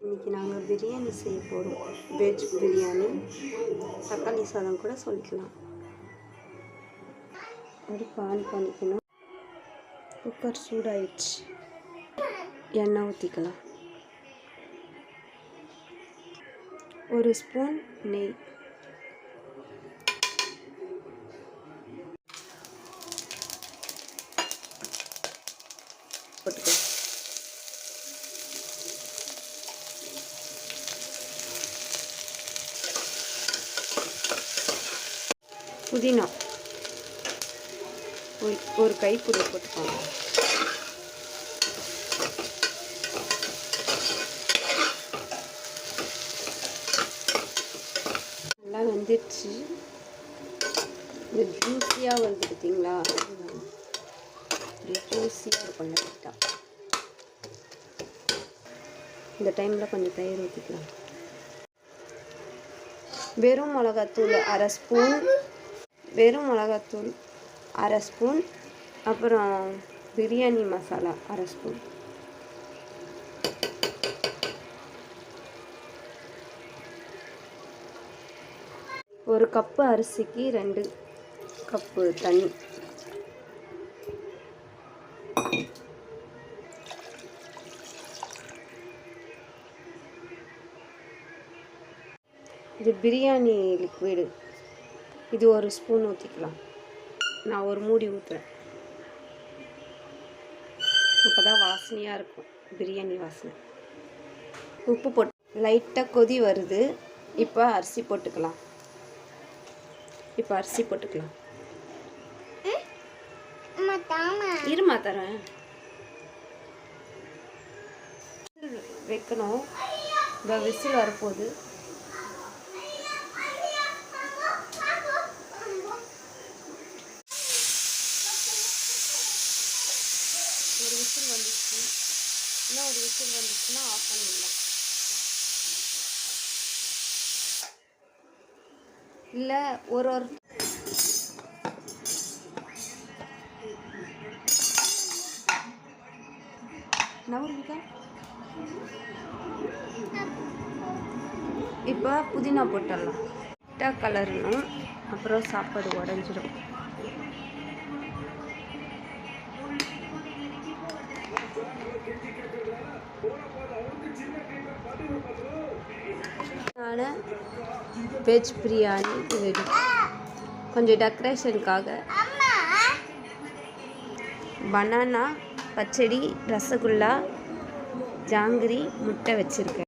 இன்றைக்கி நாங்கள் பிரியாணி செய்ய போகிறோம். வெஜ் பிரியாணி, தக்காளி சாதம் கூட சொல்லிக்கலாம். அடுப்பு ஆன் பண்ணிக்கணும். குக்கர் சூடாயிடுச்சு. எண்ணெய் ஊற்றிக்கலாம். 1 ஸ்பூன் நெய், போட்டுக்கலாம். புதினா ஒரு கைப்பிடி போட்டுக்கோங்க. நல்லா வெந்துடுச்சு. இது ஜூஸியாக வருது பார்த்தீங்களா? ஜூஸியாக இருக்கும் லைட்டாக. இந்த டைமில் கொஞ்சம் தயிர் ஊற்றிக்கலாம். வெறும் மிளகாத்தூள் அரை ஸ்பூன், அப்புறம் பிரியாணி மசாலா அரை ஸ்பூன். ஒரு கப்பு அரிசிக்கு 2 கப்பு தண்ணி. இது பிரியாணி லிக்விடு, இது 1 ஸ்பூன் ஊற்றிக்கலாம். நான் ஒரு மூடி ஊற்றுறேன். அப்போ தான் வாசனையாக இருக்கும், பிரியாணி வாசனை. உப்பு போட்டு லைட்டாக கொதி வருது. இப்போ அரிசி போட்டுக்கலாம். இருமா தரேன். வைக்கணும். இந்த விசில் வரப்போகுது. ஒரு விசில் வந்துச்சு. இன்னும் ஒரு விசில் வந்துச்சுன்னா ஆஃப் பண்ணிடலாம். இல்லை ஒரு இப்போ புதினா போட்டுடலாம். லைட்டாக கலரணும், அப்புறம் சாப்பாடு உடஞ்சிடும். Veg biryani ready. கொஞ்சம் டெக்கரேஷனுக்காக பனானா, பச்சடி, ரசகுல்லா, ஜாங்கிரி, முட்டை வச்சுருக்கேன்.